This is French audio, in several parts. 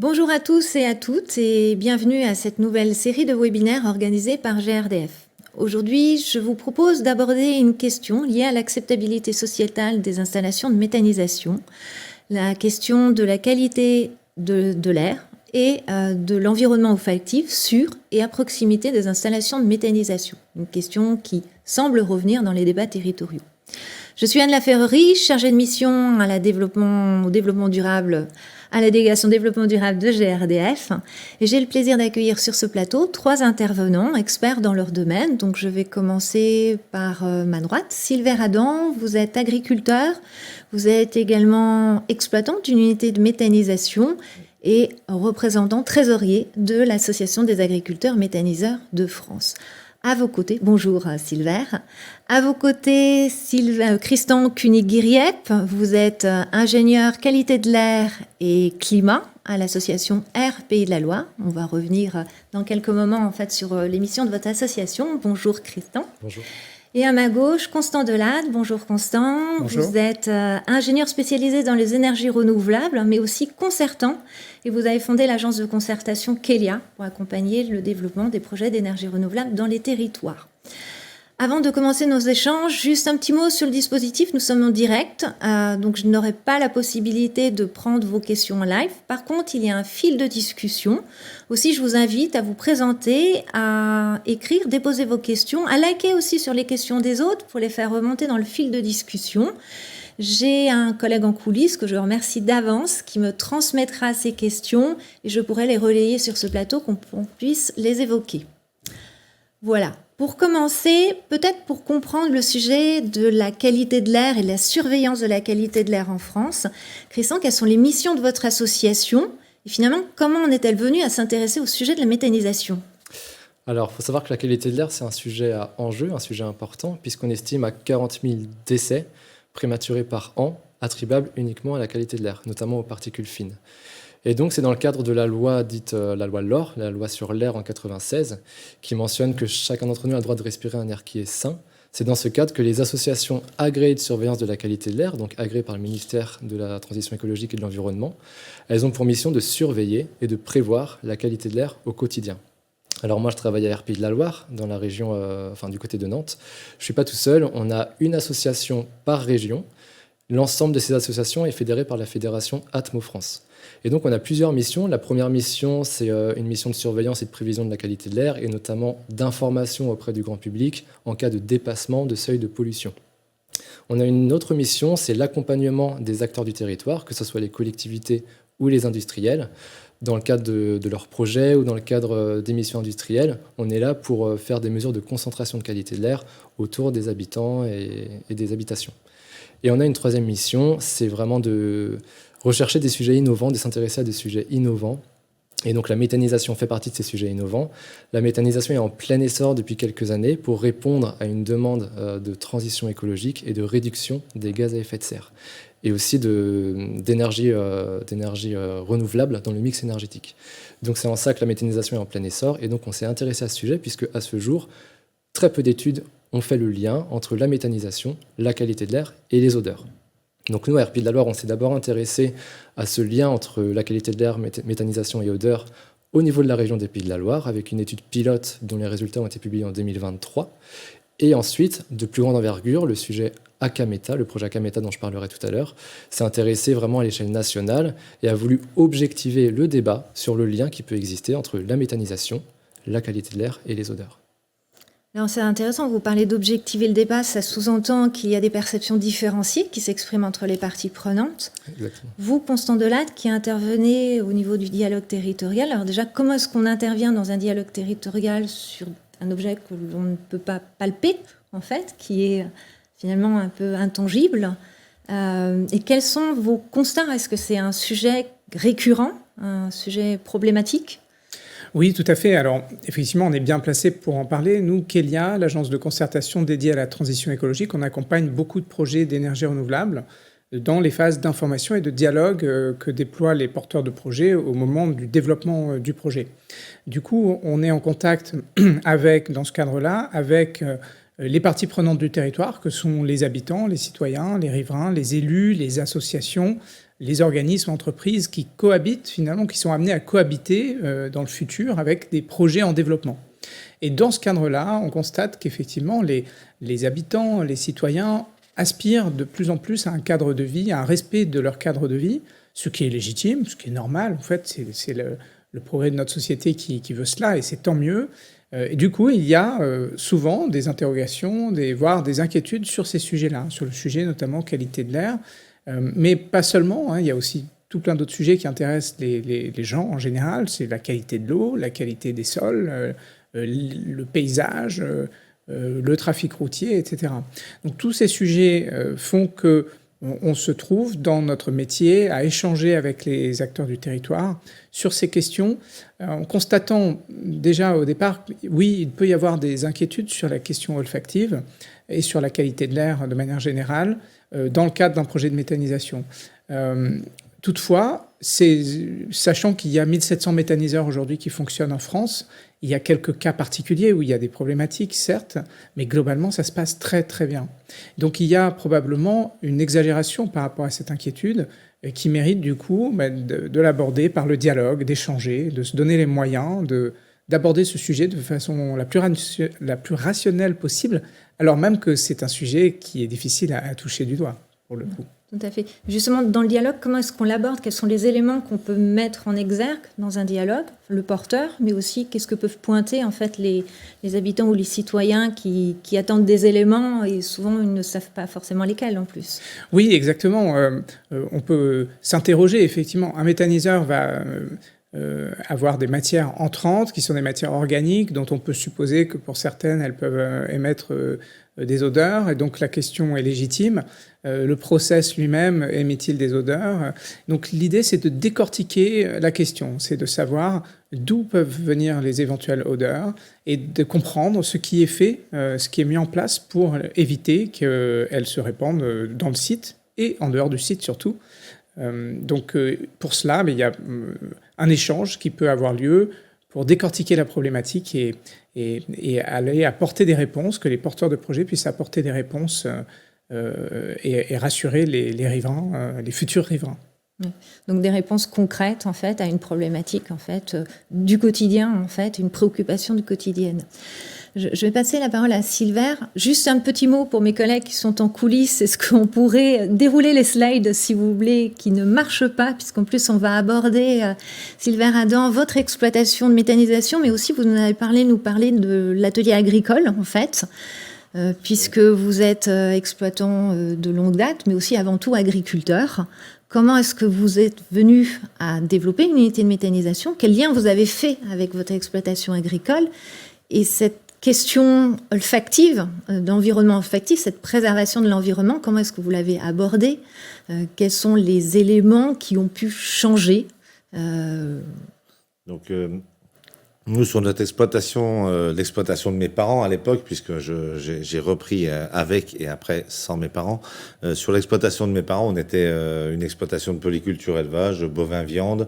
Bonjour à tous et à toutes et bienvenue à cette nouvelle série de webinaires organisée par GRDF. Aujourd'hui, je vous propose d'aborder une question liée à l'acceptabilité sociétale des installations de méthanisation, la question de la qualité de l'air et de l'environnement olfactif sur et à proximité des installations de méthanisation. Une question qui semble revenir dans les débats territoriaux. Je suis Anne Laferrerie, chargée de mission au développement durable à la délégation développement durable de GRDF. Et j'ai le plaisir d'accueillir sur ce plateau 3 intervenants experts dans leur domaine. Donc je vais commencer par ma droite. Sylvain Adam, vous êtes agriculteur, vous êtes également exploitant d'une unité de méthanisation et représentant trésorier de l'Association des agriculteurs méthaniseurs de France. À vos côtés, bonjour Sylvain. À vos côtés, Christian Kunig-Guiriep, vous êtes ingénieur qualité de l'air et climat à l'association Air Pays de la Loire. On va revenir dans quelques moments sur l'émission de votre association. Bonjour Christian. Bonjour. Et à ma gauche, Constant Delade. Bonjour Constant. Bonjour. Vous êtes ingénieur spécialisé dans les énergies renouvelables, mais aussi concertant. Et vous avez fondé l'agence de concertation Kelia pour accompagner le développement des projets d'énergie renouvelable dans les territoires. Avant de commencer nos échanges, juste un petit mot sur le dispositif. Nous sommes en direct, donc je n'aurai pas la possibilité de prendre vos questions en live. Par contre, il y a un fil de discussion. Aussi, je vous invite à vous présenter, à écrire, déposer vos questions, à liker aussi sur les questions des autres pour les faire remonter dans le fil de discussion. J'ai un collègue en coulisses que je remercie d'avance qui me transmettra ces questions et je pourrai les relayer sur ce plateau qu'on puisse les évoquer. Voilà. Pour commencer, peut-être pour comprendre le sujet de la qualité de l'air et de la surveillance de la qualité de l'air en France, Christian, quelles sont les missions de votre association et finalement, comment en est-elle venue à s'intéresser au sujet de la méthanisation ? Alors, il faut savoir que la qualité de l'air, c'est un sujet à enjeu, un sujet important, puisqu'on estime à 40 000 décès prématurés par an, attribuables uniquement à la qualité de l'air, notamment aux particules fines. Et donc, c'est dans le cadre de la loi dite la loi LOR, la loi sur l'air en 96, qui mentionne que chacun d'entre nous a le droit de respirer un air qui est sain. C'est dans ce cadre que les associations agréées de surveillance de la qualité de l'air, donc agréées par le ministère de la Transition écologique et de l'Environnement, elles ont pour mission de surveiller et de prévoir la qualité de l'air au quotidien. Alors moi, je travaille à Air Pays de la Loire, dans la région, du côté de Nantes. Je ne suis pas tout seul, on a une association par région. L'ensemble de ces associations est fédéré par la fédération Atmo France. Et donc, on a plusieurs missions. La première mission, c'est une mission de surveillance et de prévision de la qualité de l'air, et notamment d'information auprès du grand public en cas de dépassement de seuil de pollution. On a une autre mission, c'est l'accompagnement des acteurs du territoire, que ce soit les collectivités ou les industriels. Dans le cadre de leurs projets ou dans le cadre des missions industrielles, on est là pour faire des mesures de concentration de qualité de l'air autour des habitants et des habitations. Et on a une troisième mission, c'est vraiment de rechercher des sujets innovants, de s'intéresser à des sujets innovants. Et donc la méthanisation fait partie de ces sujets innovants. La méthanisation est en plein essor depuis quelques années pour répondre à une demande de transition écologique et de réduction des gaz à effet de serre. Et aussi d'énergie renouvelable dans le mix énergétique. Donc c'est en ça que la méthanisation est en plein essor. Et donc on s'est intéressé à ce sujet puisque à ce jour, très peu d'études ont fait le lien entre la méthanisation, la qualité de l'air et les odeurs. Donc nous, à Air Pays de la Loire, on s'est d'abord intéressé à ce lien entre la qualité de l'air, méthanisation et odeur au niveau de la région des Pays de la Loire, avec une étude pilote dont les résultats ont été publiés en 2023. Et ensuite, de plus grande envergure, le sujet ACAMETA, le projet ACAMETA dont je parlerai tout à l'heure, s'est intéressé vraiment à l'échelle nationale et a voulu objectiver le débat sur le lien qui peut exister entre la méthanisation, la qualité de l'air et les odeurs. Alors c'est intéressant, vous parlez d'objectiver le débat, ça sous-entend qu'il y a des perceptions différenciées qui s'expriment entre les parties prenantes. Exactement. Vous, Constant Delade, qui intervenez au niveau du dialogue territorial, alors déjà, comment est-ce qu'on intervient dans un dialogue territorial sur un objet que l'on ne peut pas palper, en fait, qui est finalement un peu intangible et quels sont vos constats ? Est-ce que c'est un sujet récurrent, un sujet problématique ? Oui, tout à fait. Alors, effectivement, on est bien placé pour en parler. Nous, Kelia, l'agence de concertation dédiée à la transition écologique, on accompagne beaucoup de projets d'énergie renouvelable dans les phases d'information et de dialogue que déploient les porteurs de projets au moment du développement du projet. Du coup, on est en contact avec, dans ce cadre-là, avec les parties prenantes du territoire, que sont les habitants, les citoyens, les riverains, les élus, les associations, les organismes, entreprises qui cohabitent finalement, qui sont amenés à cohabiter dans le futur avec des projets en développement. Et dans ce cadre-là, on constate qu'effectivement, les habitants, les citoyens aspirent de plus en plus à un cadre de vie, à un respect de leur cadre de vie, ce qui est légitime, ce qui est normal. En fait, c'est le progrès de notre société qui veut cela, et c'est tant mieux. Et du coup, il y a souvent des interrogations, voire des inquiétudes sur ces sujets-là, sur le sujet notamment qualité de l'air, mais pas seulement, hein, il y a aussi tout plein d'autres sujets qui intéressent les gens en général, c'est la qualité de l'eau, la qualité des sols, le paysage, le trafic routier, etc. Donc tous ces sujets font que on se trouve dans notre métier à échanger avec les acteurs du territoire sur ces questions, en constatant déjà au départ, oui, il peut y avoir des inquiétudes sur la question olfactive et sur la qualité de l'air de manière générale dans le cadre d'un projet de méthanisation. Toutefois, sachant qu'il y a 1700 méthaniseurs aujourd'hui qui fonctionnent en France, il y a quelques cas particuliers où il y a des problématiques, certes, mais globalement, ça se passe très, très bien. Donc, il y a probablement une exagération par rapport à cette inquiétude qui mérite, du coup, de l'aborder par le dialogue, d'échanger, de se donner les moyens d'aborder ce sujet de façon la plus rationnelle possible, alors même que c'est un sujet qui est difficile à toucher du doigt, pour le coup. Tout à fait. Justement, dans le dialogue, comment est-ce qu'on l'aborde? Quels sont les éléments qu'on peut mettre en exergue dans un dialogue? Le porteur, mais aussi qu'est-ce que peuvent pointer en fait les habitants ou les citoyens qui attendent des éléments et souvent ils ne savent pas forcément lesquels en plus. Oui, exactement. On peut s'interroger, effectivement. Un méthaniseur va avoir des matières entrantes qui sont des matières organiques dont on peut supposer que pour certaines, elles peuvent émettre des odeurs. Et donc la question est légitime. Le process lui-même émet-il des odeurs? Donc l'idée, c'est de décortiquer la question, c'est de savoir d'où peuvent venir les éventuelles odeurs et de comprendre ce qui est fait, ce qui est mis en place pour éviter qu'elles se répandent dans le site et en dehors du site surtout. Donc pour cela, il y a un échange qui peut avoir lieu pour décortiquer la problématique et aller apporter des réponses, que les porteurs de projets puissent apporter des réponses et rassurer les riverains, les futurs riverains. Donc des réponses concrètes en fait à une problématique en fait du quotidien en fait, une préoccupation du quotidien. Je vais passer la parole à Silver. Juste un petit mot pour mes collègues qui sont en coulisses. Est-ce qu'on pourrait dérouler les slides, si vous voulez, qui ne marchent pas, puisqu'en plus, on va aborder, Silver Adam, votre exploitation de méthanisation, mais aussi, vous nous avez nous parler de l'atelier agricole, en fait, puisque vous êtes exploitant de longue date, mais aussi avant tout agriculteur. Comment est-ce que vous êtes venu à développer une unité de méthanisation? Quel lien vous avez fait avec votre exploitation agricole? Et cette question olfactive, d'environnement olfactif, cette préservation de l'environnement, comment est-ce que vous l'avez abordée? Quels sont les éléments qui ont pu changer? Donc, nous, sur notre exploitation, l'exploitation de mes parents à l'époque, puisque j'ai repris avec et après sans mes parents, sur l'exploitation de mes parents, on était une exploitation de polyculture élevage, bovin-viande,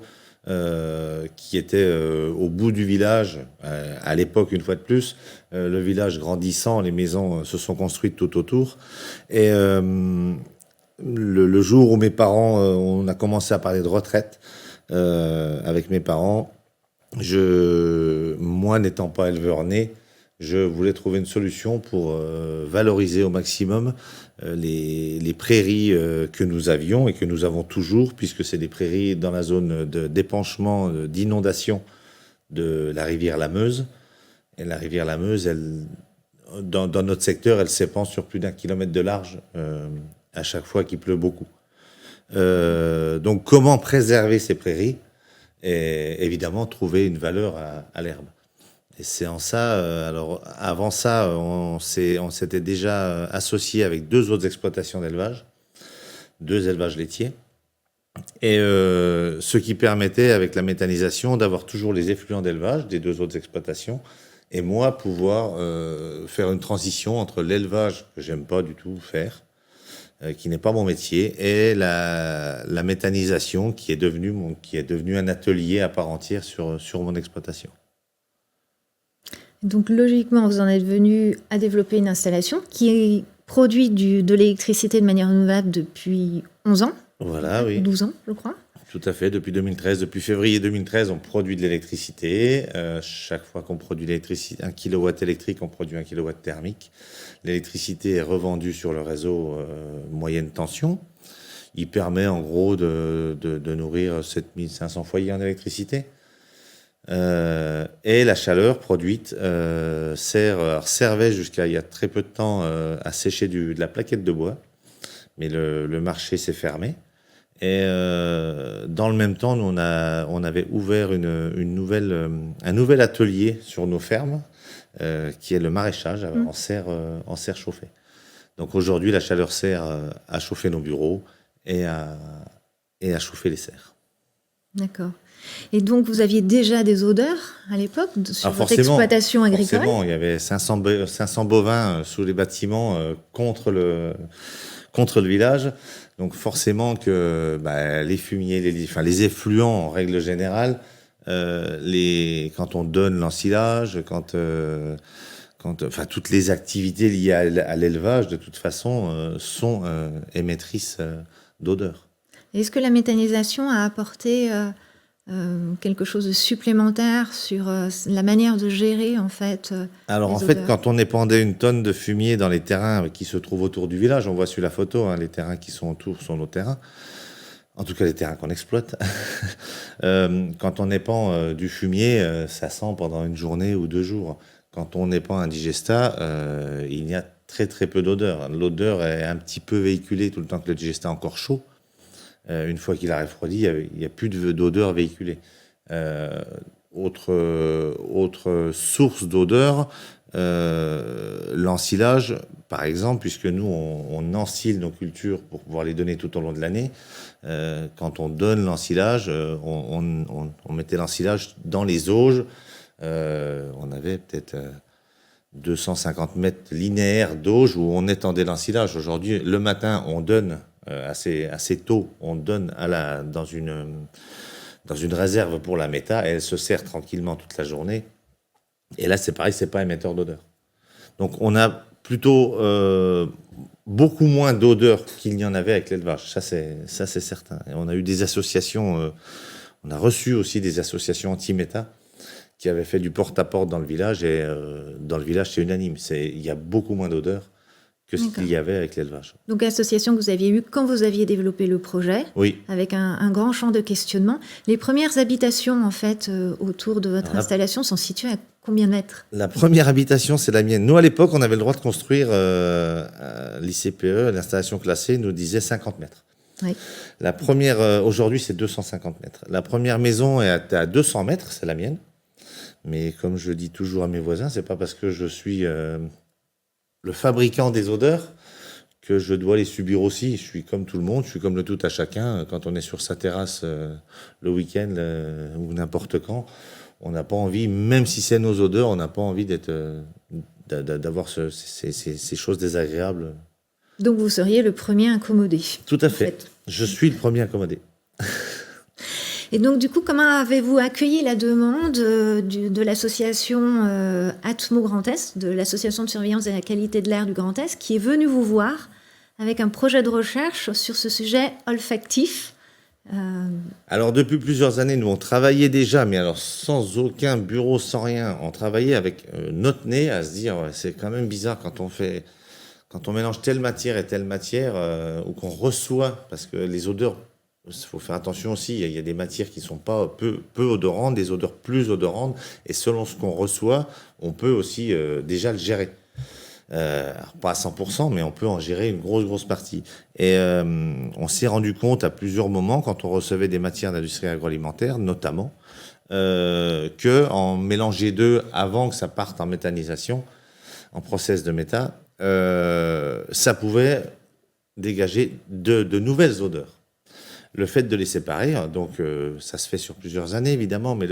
qui était au bout du village, à l'époque une fois de plus, le village grandissant, les maisons se sont construites tout autour. Et le jour où mes parents, on a commencé à parler de retraite avec mes parents, moi n'étant pas éleveur né, je voulais trouver une solution pour valoriser au maximum les prairies que nous avions et que nous avons toujours, puisque c'est des prairies dans la zone d'épanchement, d'inondation de la rivière la Meuse. Et la rivière la Meuse, dans notre secteur, elle s'épand sur plus d'1 kilomètre de large à chaque fois qu'il pleut beaucoup. Donc comment préserver ces prairies et évidemment trouver une valeur à l'herbe. Et c'est en ça, alors avant ça, on s'était déjà associé avec 2 autres exploitations d'élevage, 2 élevages laitiers, et ce qui permettait avec la méthanisation d'avoir toujours les effluents d'élevage des 2 autres exploitations, et moi pouvoir faire une transition entre l'élevage que j'aime pas du tout faire, qui n'est pas mon métier, et la méthanisation qui est devenue un atelier à part entière sur mon exploitation. Donc logiquement, vous en êtes venu à développer une installation qui produit de l'électricité de manière renouvelable depuis 11 ans, Voilà, oui. 12 ans, je crois. Tout à fait, depuis 2013. Depuis février 2013, on produit de l'électricité. Chaque fois qu'on produit l'électricité, 1 kilowatt électrique, on produit 1 kilowatt thermique. L'électricité est revendue sur le réseau moyenne tension. Il permet en gros de nourrir 7500 foyers en électricité. Et la chaleur produite servait jusqu'à il y a très peu de temps à sécher de la plaquette de bois. Mais le marché s'est fermé. Et dans le même temps, nous, on avait ouvert un nouvel atelier sur nos fermes, qui est le maraîchage en serre chauffée. Donc aujourd'hui, la chaleur sert à chauffer nos bureaux et à chauffer les serres. D'accord. Et donc, vous aviez déjà des odeurs à l'époque sur votre exploitation agricole? Forcément, il y avait 500 bovins sous les bâtiments contre le village. Donc forcément que les fumiers, les effluents en règle générale, quand on donne l'ensilage, toutes les activités liées à l'élevage, de toute façon, sont émettrices d'odeurs. Est-ce que la méthanisation a apporté quelque chose de supplémentaire sur la manière de gérer en fait Alors les en fait, odeurs? quand on épandait une tonne de fumier dans les terrains qui se trouvent autour du village, on voit sur la photo, les terrains qui sont autour sont nos terrains, en tout cas les terrains qu'on exploite. Quand on épand du fumier, ça sent pendant une journée ou 2 jours. Quand on épand un digestat, il y a très très peu d'odeur. L'odeur est un petit peu véhiculée tout le temps que le digestat est encore chaud. Une fois qu'il a refroidi, il n'y a plus d'odeur véhiculée. Autre source d'odeur, l'ensilage, par exemple, puisque nous, on ensile nos cultures pour pouvoir les donner tout au long de l'année. Quand on donne l'ensilage, on mettait l'ensilage dans les auges. On avait peut-être 250 mètres linéaires d'auge où on étendait l'ensilage. Aujourd'hui, le matin, on donne assez tôt, on donne dans une réserve pour la méta, et elle se sert tranquillement toute la journée. Et là, c'est pareil, c'est pas émetteur d'odeur. Donc, on a plutôt beaucoup moins d'odeur qu'il n'y en avait avec l'élevage. Ça, c'est certain. Et on a eu des associations, on a reçu aussi des associations anti-méta qui avaient fait du porte-à-porte dans le village, et dans le village, c'est unanime. Il y a beaucoup moins d'odeur que ce qu'il y avait avec l'élevage. Donc, association que vous aviez eue quand vous aviez développé le projet, oui, avec un grand champ de questionnement. Les premières habitations, en fait, autour de votre installation sont situées à combien de mètres? La première habitation, c'est la mienne. Nous, à l'époque, on avait le droit de construire l'ICPE, l'installation classée, nous disait 50 mètres. Oui. La première, aujourd'hui, c'est 250 mètres. La première maison est à 200 mètres, c'est la mienne. Mais comme je dis toujours à mes voisins, c'est pas parce que je suis le fabricant des odeurs que je dois les subir aussi. Je suis comme tout le monde, je suis comme le tout à chacun. Quand on est sur sa terrasse le week-end ou n'importe quand, on n'a pas envie, même si c'est nos odeurs, on n'a pas envie d'avoir ces choses désagréables. Donc vous seriez le premier incommodé. Tout à fait. Je suis le premier incommodé. Et donc, du coup, comment avez-vous accueilli la demande de l'association Atmo Grand Est, de l'association de surveillance de la qualité de l'air du Grand Est, qui est venue vous voir avec un projet de recherche sur ce sujet olfactif? Alors, depuis plusieurs années, nous, on travaillait déjà, mais alors sans aucun bureau, sans rien. On travaillait avec notre nez à se dire, c'est quand même bizarre quand on mélange telle matière et telle matière, ou qu'on reçoit, parce que les odeurs, il faut faire attention aussi, il y a des matières qui ne sont pas peu odorantes, des odeurs plus odorantes, et selon ce qu'on reçoit, on peut aussi déjà le gérer. Alors pas à 100%, mais on peut en gérer une grosse partie. Et on s'est rendu compte à plusieurs moments, quand on recevait des matières d'industrie agroalimentaire, notamment, qu'en mélanger deux avant que ça parte en méthanisation, en process de méta, ça pouvait dégager de nouvelles odeurs. Le fait de les séparer, donc ça se fait sur plusieurs années évidemment, mais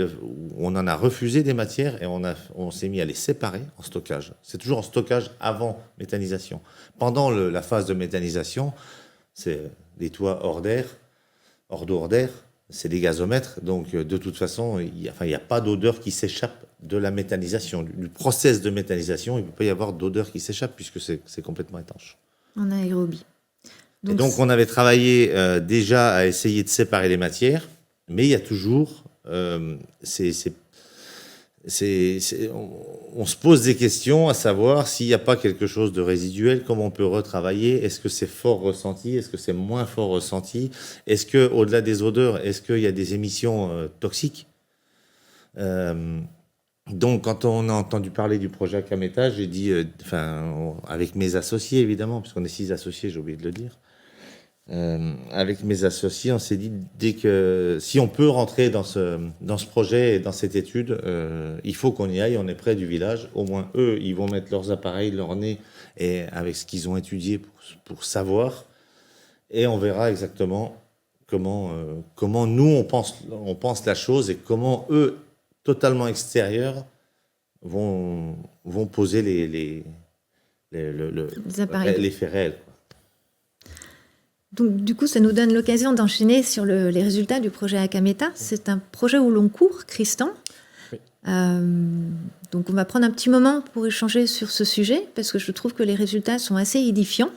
on en a refusé des matières et on s'est mis à les séparer en stockage. C'est toujours en stockage avant méthanisation. Pendant la phase de méthanisation, c'est des toits hors d'air, hors d'eau, hors d'air, c'est des gazomètres, donc de toute façon, il n'y a pas d'odeur qui s'échappe de la méthanisation, du process de méthanisation. Il ne peut pas y avoir d'odeur qui s'échappe puisque c'est complètement étanche. En aérobie. Donc on avait travaillé déjà à essayer de séparer les matières, mais il y a toujours... on se pose des questions à savoir s'il n'y a pas quelque chose de résiduel, comment on peut retravailler, est-ce que c'est fort ressenti, est-ce que c'est moins fort ressenti, est-ce que au-delà des odeurs, est-ce qu'il y a des émissions toxiques. Donc quand on a entendu parler du projet Akameta, j'ai dit, avec mes associés évidemment, puisqu'on est 6 associés, j'ai oublié de le dire, avec mes associés, on s'est dit si on peut rentrer dans ce projet et dans cette étude, il faut qu'on y aille, on est près du village. Au moins, eux, ils vont mettre leurs appareils, leur nez, et avec ce qu'ils ont étudié pour savoir. Et on verra exactement comment nous, on pense la chose et comment eux, totalement extérieurs, vont poser les faits réels. Donc, du coup, ça nous donne l'occasion d'enchaîner sur les résultats du projet Akameta. C'est un projet où l'on court, Christian. Oui. Donc, on va prendre un petit moment pour échanger sur ce sujet, parce que je trouve que les résultats sont assez édifiants.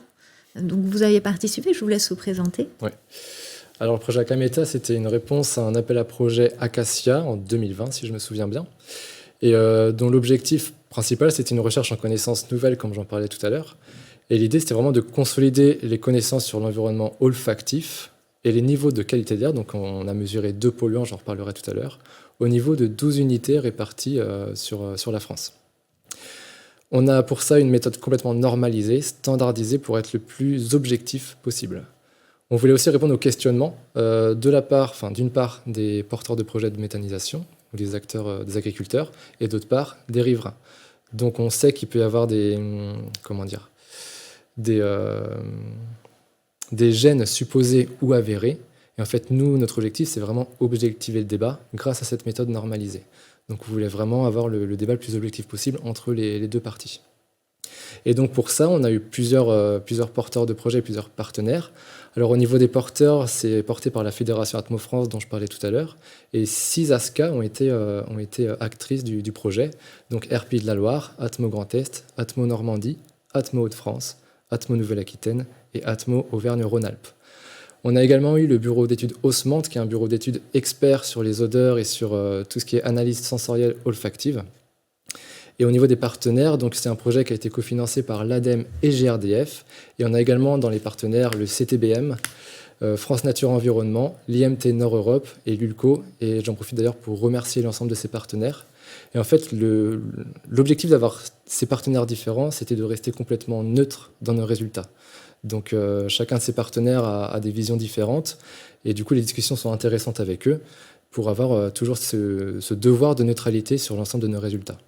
Donc, vous avez participé, je vous laisse vous présenter. Oui. Alors, le projet Akameta, c'était une réponse à un appel à projet Acacia en 2020, si je me souviens bien, et dont l'objectif principal, c'était une recherche en connaissances nouvelles, comme j'en parlais tout à l'heure. Et l'idée, c'était vraiment de consolider les connaissances sur l'environnement olfactif et les niveaux de qualité de l'air. Donc, on a mesuré 2 polluants, j'en reparlerai tout à l'heure, au niveau de 12 unités réparties sur la France. On a pour ça une méthode complètement normalisée, standardisée pour être le plus objectif possible. On voulait aussi répondre aux questionnements d'une part des porteurs de projets de méthanisation, ou des acteurs, des agriculteurs, et d'autre part des riverains. Donc, on sait qu'il peut y avoir des gènes supposés ou avérés. Et en fait, nous, notre objectif, c'est vraiment objectiver le débat grâce à cette méthode normalisée. Donc, on voulait vraiment avoir le débat le plus objectif possible entre les deux parties. Et donc, pour ça, on a eu plusieurs porteurs de projets, plusieurs partenaires. Alors, au niveau des porteurs, c'est porté par la Fédération Atmo France, dont je parlais tout à l'heure. Et 6 ASCA ont été actrices du projet. Donc, RPI de la Loire, Atmo Grand Est, Atmo Normandie, Atmo Hauts-de-France, Atmo Nouvelle-Aquitaine et Atmo Auvergne-Rhône-Alpes. On a également eu le bureau d'études Haussmann, qui est un bureau d'études expert sur les odeurs et sur tout ce qui est analyse sensorielle olfactive. Et au niveau des partenaires, donc c'est un projet qui a été cofinancé par l'ADEME et GRDF. Et on a également dans les partenaires le CTBM, France Nature Environnement, l'IMT Nord-Europe et l'ULCO. Et j'en profite d'ailleurs pour remercier l'ensemble de ces partenaires. Et en fait, l'objectif d'avoir ces partenaires différents, c'était de rester complètement neutre dans nos résultats. Donc, chacun de ces partenaires a des visions différentes. Et du coup, les discussions sont intéressantes avec eux pour avoir toujours ce devoir de neutralité sur l'ensemble de nos résultats.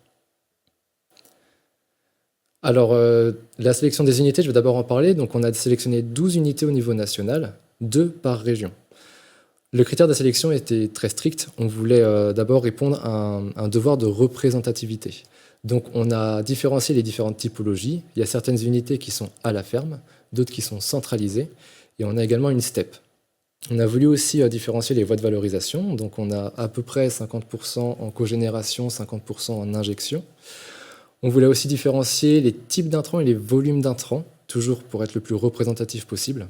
Alors, la sélection des unités, je vais d'abord en parler. Donc, on a sélectionné 12 unités au niveau national, 2 par région. Le critère de sélection était très strict. On voulait d'abord répondre à un devoir de représentativité. Donc, on a différencié les différentes typologies. Il y a certaines unités qui sont à la ferme, d'autres qui sont centralisées. Et on a également une steppe. On a voulu aussi différencier les voies de valorisation. Donc, on a à peu près 50% en cogénération, 50% en injection. On voulait aussi différencier les types d'intrants et les volumes d'intrants, toujours pour être le plus représentatif possible.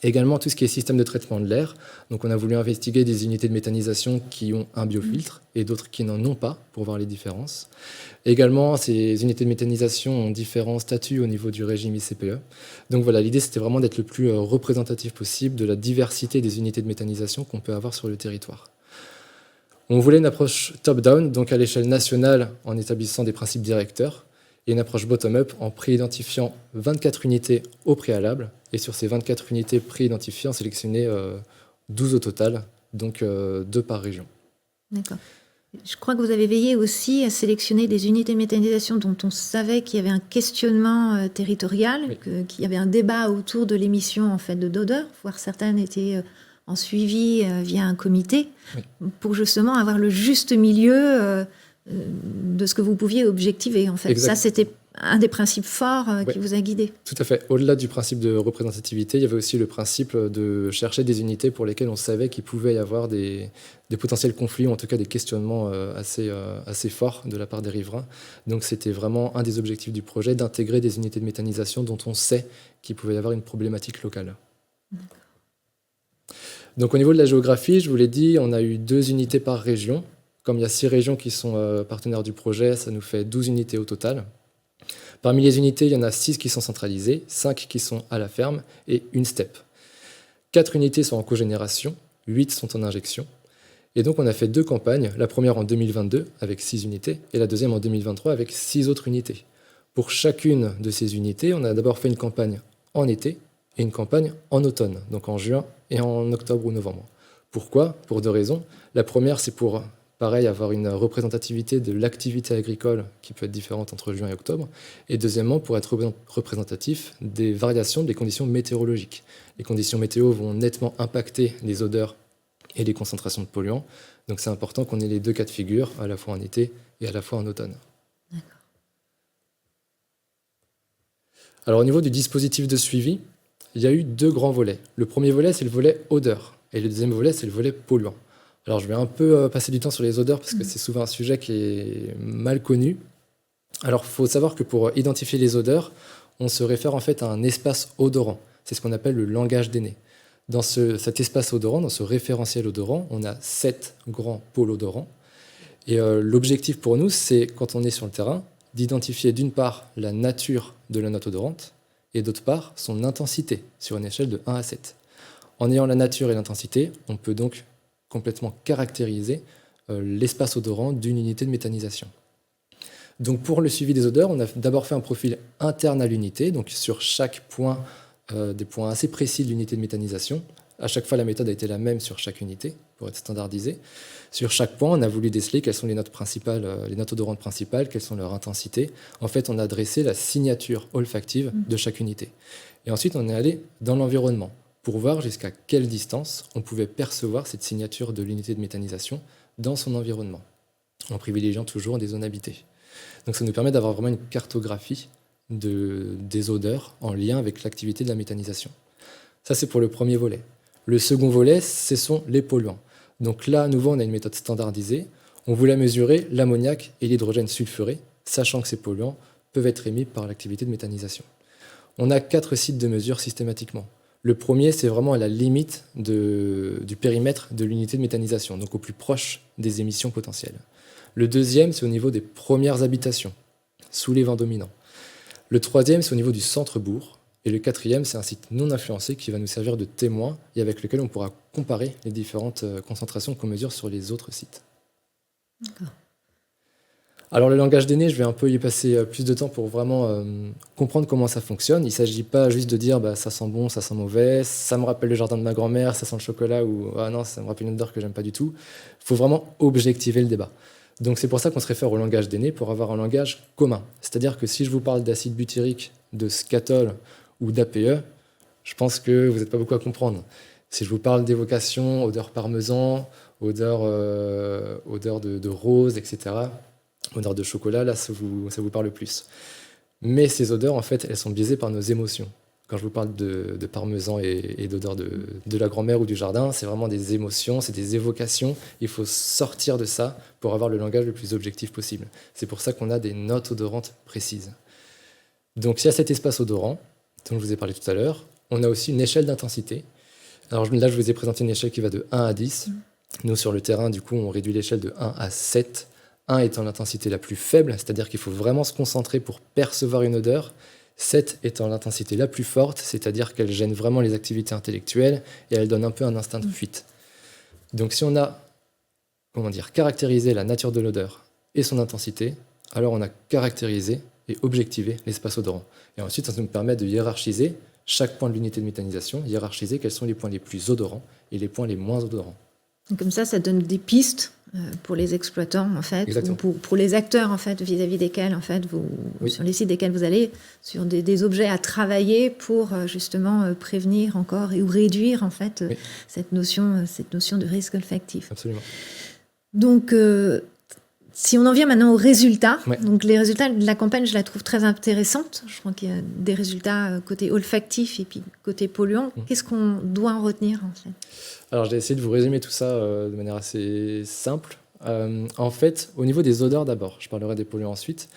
Également, tout ce qui est système de traitement de l'air. Donc, on a voulu investiguer des unités de méthanisation qui ont un biofiltre et d'autres qui n'en ont pas, pour voir les différences. Également, ces unités de méthanisation ont différents statuts au niveau du régime ICPE. Donc voilà, l'idée, c'était vraiment d'être le plus représentatif possible de la diversité des unités de méthanisation qu'on peut avoir sur le territoire. On voulait une approche top-down, donc à l'échelle nationale, en établissant des principes directeurs, et une approche bottom-up en préidentifiant 24 unités au préalable. Et sur ces 24 unités préidentifiées, on sélectionnait 12 au total, donc 2 par région. D'accord. Je crois que vous avez veillé aussi à sélectionner des unités de méthanisation dont on savait qu'il y avait un questionnement territorial, oui. Qu'il y avait un débat autour de l'émission en fait, d'odeurs, voire certaines étaient en suivi via un comité, oui. Pour justement avoir le juste milieu de ce que vous pouviez objectiver, en fait. Exact. Ça, c'était un des principes forts qui vous a guidé. Tout à fait. Au-delà du principe de représentativité, il y avait aussi le principe de chercher des unités pour lesquelles on savait qu'il pouvait y avoir des potentiels conflits, ou en tout cas des questionnements assez forts de la part des riverains. Donc c'était vraiment un des objectifs du projet, d'intégrer des unités de méthanisation dont on sait qu'il pouvait y avoir une problématique locale. D'accord. Donc au niveau de la géographie, je vous l'ai dit, on a eu 2 unités par région. Comme il y a 6 régions qui sont partenaires du projet, ça nous fait 12 unités au total. Parmi les unités, il y en a 6 qui sont centralisées, 5 qui sont à la ferme et une steppe. 4 unités sont en cogénération, 8 sont en injection. Et donc on a fait 2 campagnes, la première en 2022 avec 6 unités et la deuxième en 2023 avec 6 autres unités. Pour chacune de ces unités, on a d'abord fait une campagne en été et une campagne en automne, donc en juin et en octobre ou novembre. Pourquoi ? Pour 2 raisons. La première, c'est pour, pareil, avoir une représentativité de l'activité agricole qui peut être différente entre juin et octobre. Et deuxièmement, pour être représentatif des variations des conditions météorologiques. Les conditions météo vont nettement impacter les odeurs et les concentrations de polluants. Donc c'est important qu'on ait les 2 cas de figure, à la fois en été et à la fois en automne. D'accord. Alors au niveau du dispositif de suivi, il y a eu 2 grands volets. Le premier volet, c'est le volet odeur. Et le deuxième volet, c'est le volet polluant. Alors je vais un peu passer du temps sur les odeurs parce que c'est souvent un sujet qui est mal connu. Alors il faut savoir que pour identifier les odeurs, on se réfère en fait à un espace odorant. C'est ce qu'on appelle le langage des nez. Dans cet espace odorant, dans ce référentiel odorant, on a 7 grands pôles odorants. Et l'objectif pour nous, c'est, quand on est sur le terrain, d'identifier d'une part la nature de la note odorante et d'autre part son intensité sur une échelle de 1 à 7. En ayant la nature et l'intensité, on peut donc complètement caractériser l'espace odorant d'une unité de méthanisation. Donc pour le suivi des odeurs, on a d'abord fait un profil interne à l'unité, donc sur chaque point, des points assez précis de l'unité de méthanisation. À chaque fois, la méthode a été la même sur chaque unité, pour être standardisée. Sur chaque point, on a voulu déceler quelles sont les notes principales, les notes odorantes principales, quelles sont leurs intensités. En fait, on a dressé la signature olfactive de chaque unité. Et ensuite, on est allé dans l'environnement pour voir jusqu'à quelle distance on pouvait percevoir cette signature de l'unité de méthanisation dans son environnement, en privilégiant toujours des zones habitées. Donc ça nous permet d'avoir vraiment une cartographie des odeurs en lien avec l'activité de la méthanisation. Ça, c'est pour le premier volet. Le second volet, ce sont les polluants. Donc là, à nouveau, on a une méthode standardisée. On voulait mesurer l'ammoniac et l'hydrogène sulfuré, sachant que ces polluants peuvent être émis par l'activité de méthanisation. On a 4 sites de mesure systématiquement. Le premier, c'est vraiment à la limite du périmètre de l'unité de méthanisation, donc au plus proche des émissions potentielles. Le deuxième, c'est au niveau des premières habitations, sous les vents dominants. Le troisième, c'est au niveau du centre-bourg. Et le quatrième, c'est un site non influencé qui va nous servir de témoin et avec lequel on pourra comparer les différentes concentrations qu'on mesure sur les autres sites. D'accord. Alors le langage des nez, je vais un peu y passer plus de temps pour vraiment comprendre comment ça fonctionne. Il ne s'agit pas juste de dire ça sent bon, ça sent mauvais, ça me rappelle le jardin de ma grand-mère, ça sent le chocolat ou ah non, ça me rappelle une odeur que j'aime pas du tout. Il faut vraiment objectiver le débat. Donc c'est pour ça qu'on se réfère au langage des nez pour avoir un langage commun. C'est-à-dire que si je vous parle d'acide butyrique, de scatol ou d'APE, je pense que vous n'êtes pas beaucoup à comprendre. Si je vous parle d'évocation, odeur parmesan, odeur de rose, etc., odeur de chocolat, là, ça vous parle plus. Mais ces odeurs, en fait, elles sont biaisées par nos émotions. Quand je vous parle de parmesan et d'odeur de la grand-mère ou du jardin, c'est vraiment des émotions, c'est des évocations. Il faut sortir de ça pour avoir le langage le plus objectif possible. C'est pour ça qu'on a des notes odorantes précises. Donc, il y a cet espace odorant dont je vous ai parlé tout à l'heure. On a aussi une échelle d'intensité. Alors là, je vous ai présenté une échelle qui va de 1 à 10. Nous, sur le terrain, du coup, on réduit l'échelle de 1 à 7. 1 étant l'intensité la plus faible, c'est-à-dire qu'il faut vraiment se concentrer pour percevoir une odeur. 7 étant l'intensité la plus forte, c'est-à-dire qu'elle gêne vraiment les activités intellectuelles et elle donne un peu un instinct de fuite. Donc si on a caractérisé la nature de l'odeur et son intensité, alors on a caractérisé et objectivé l'espace odorant. Et ensuite, ça nous permet de hiérarchiser chaque point de l'unité de méthanisation, hiérarchiser quels sont les points les plus odorants et les points les moins odorants. Comme ça donne des pistes pour les exploitants, en fait, ou pour les acteurs, en fait, vis-à-vis desquels, en fait, sur les sites desquels vous allez, sur des objets à travailler pour justement prévenir encore ou réduire, en fait, cette notion de risque olfactif. Absolument. Donc, Si on en vient maintenant aux résultats, Ouais. donc les résultats de la campagne, je la trouve très intéressante. Je crois qu'il y a des résultats côté olfactif et puis côté polluant. Qu'est-ce qu'on doit en retenir en fait? Alors, j'ai essayé de vous résumer tout ça de manière assez simple. En fait, au niveau des odeurs d'abord, je parlerai des polluants ensuite.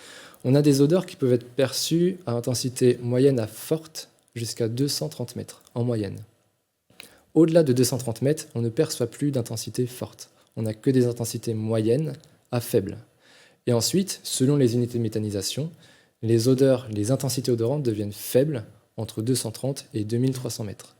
On a des odeurs qui peuvent être perçues à intensité moyenne à forte jusqu'à 230 mètres en moyenne. Au-delà de 230 mètres, on ne perçoit plus d'intensité forte. On n'a que des intensités moyennes à faibles. Et ensuite, selon les unités de méthanisation, les odeurs, les intensités odorantes deviennent faibles entre 230 et 2300 mètres.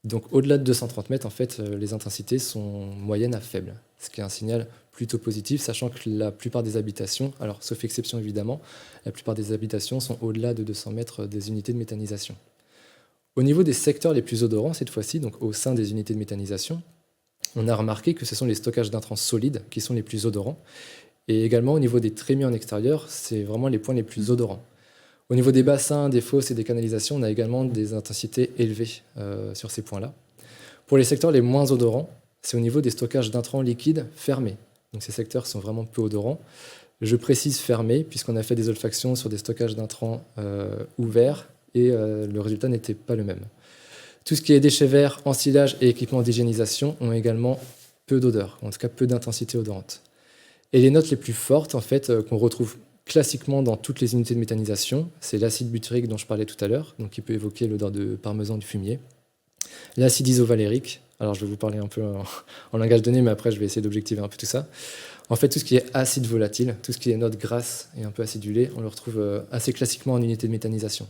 Donc au-delà de 230 mètres, en fait, les intensités sont moyennes à faibles, ce qui est un signal plutôt positif, sachant que la plupart des habitations, alors sauf exception évidemment, la plupart des habitations sont au-delà de 200 mètres des unités de méthanisation. Au niveau des secteurs les plus odorants, cette fois-ci, donc au sein des unités de méthanisation, on a remarqué que ce sont les stockages d'intrants solides qui sont les plus odorants. Et également au niveau des trémies en extérieur, c'est vraiment les points les plus odorants. Au niveau des bassins, des fosses et des canalisations, on a également des intensités élevées sur ces points-là. Pour les secteurs les moins odorants, c'est au niveau des stockages d'intrants liquides fermés. Donc ces secteurs sont vraiment peu odorants. Je précise fermés, puisqu'on a fait des olfactions sur des stockages d'intrants ouverts, et le résultat n'était pas le même. Tout ce qui est déchets verts, ensilage et équipements d'hygiénisation ont également peu d'odeur, en tout cas peu d'intensité odorante. Et les notes les plus fortes, en fait, qu'on retrouve classiquement dans toutes les unités de méthanisation, c'est l'acide butyrique dont je parlais tout à l'heure, donc qui peut évoquer l'odeur de parmesan, du fumier. L'acide isovalérique, alors je vais vous parler un peu en langage donné, mais après je vais essayer d'objectiver un peu tout ça. En fait, tout ce qui est acide volatile, tout ce qui est notes grasses et un peu acidulées, on le retrouve assez classiquement en unité de méthanisation.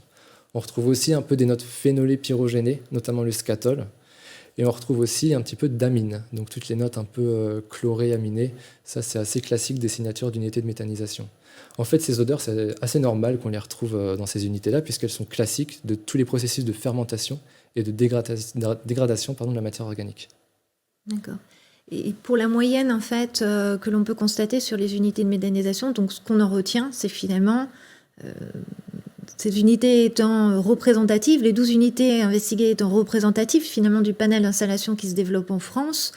On retrouve aussi un peu des notes phénolées pyrogénées, notamment le scatol. Et on retrouve aussi un petit peu d'amine, donc toutes les notes un peu chlorées, aminées. Ça, c'est assez classique des signatures d'unités de méthanisation. En fait, ces odeurs, c'est assez normal qu'on les retrouve dans ces unités-là, puisqu'elles sont classiques de tous les processus de fermentation et de dégradation de la matière organique. D'accord. Et pour la moyenne, en fait, que l'on peut constater sur les unités de méthanisation, donc ce qu'on en retient, c'est finalement... ces unités étant représentatives, les 12 unités investiguées étant représentatives finalement du panel d'installations qui se développe en France,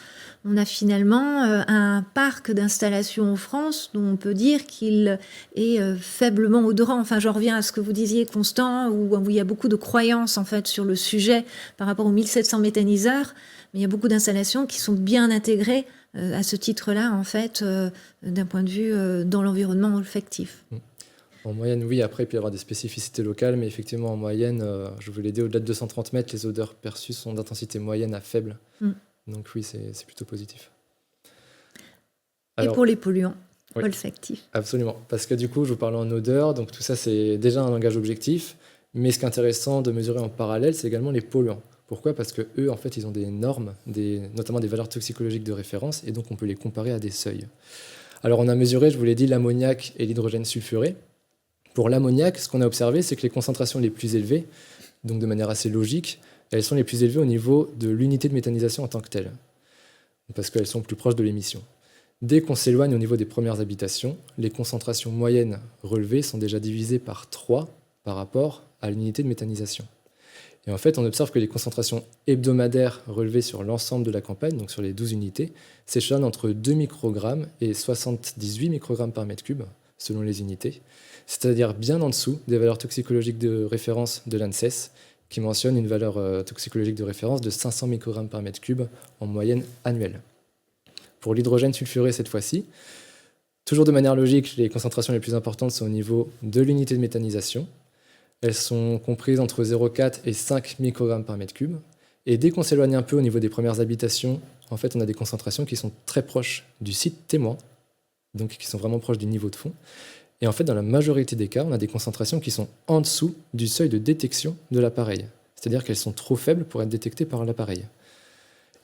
on a finalement un parc d'installations en France dont on peut dire qu'il est faiblement odorant. Enfin, je reviens à ce que vous disiez, Constant, où il y a beaucoup de croyances en fait sur le sujet par rapport aux 1700 méthaniseurs, mais il y a beaucoup d'installations qui sont bien intégrées à ce titre-là, en fait, d'un point de vue dans l'environnement olfactif. En moyenne, oui, après, il peut y avoir des spécificités locales, mais effectivement, en moyenne, je vous l'ai dit, au-delà de 230 mètres, les odeurs perçues sont d'intensité moyenne à faible. Donc oui, c'est plutôt positif. Alors, et pour les polluants oui, olfactifs? Absolument, parce que du coup, je vous parlais en odeur, donc tout ça, c'est déjà un langage objectif, mais ce qui est intéressant de mesurer en parallèle, c'est également les polluants. Pourquoi ? Parce qu'eux, en fait, ils ont des normes, notamment des valeurs toxicologiques de référence, et donc on peut les comparer à des seuils. Alors on a mesuré, je vous l'ai dit, l'ammoniac et l'hydrogène sulfuré. Pour l'ammoniac, ce qu'on a observé, c'est que les concentrations les plus élevées, donc de manière assez logique, elles sont les plus élevées au niveau de l'unité de méthanisation en tant que telle, parce qu'elles sont plus proches de l'émission. Dès qu'on s'éloigne au niveau des premières habitations, les concentrations moyennes relevées sont déjà divisées par 3 par rapport à l'unité de méthanisation. Et en fait, on observe que les concentrations hebdomadaires relevées sur l'ensemble de la campagne, donc sur les 12 unités, s'échelonnent entre 2 microgrammes et 78 microgrammes par mètre cube, selon les unités, c'est-à-dire bien en dessous des valeurs toxicologiques de référence de l'ANSES, qui mentionne une valeur toxicologique de référence de 500 microgrammes par mètre cube en moyenne annuelle. Pour l'hydrogène sulfuré cette fois-ci, toujours de manière logique, les concentrations les plus importantes sont au niveau de l'unité de méthanisation. Elles sont comprises entre 0,4 et 5 microgrammes par mètre cube. Et dès qu'on s'éloigne un peu au niveau des premières habitations, en fait, on a des concentrations qui sont très proches du site témoin, donc qui sont vraiment proches du niveau de fond. Et en fait, dans la majorité des cas, on a des concentrations qui sont en dessous du seuil de détection de l'appareil. C'est-à-dire qu'elles sont trop faibles pour être détectées par l'appareil.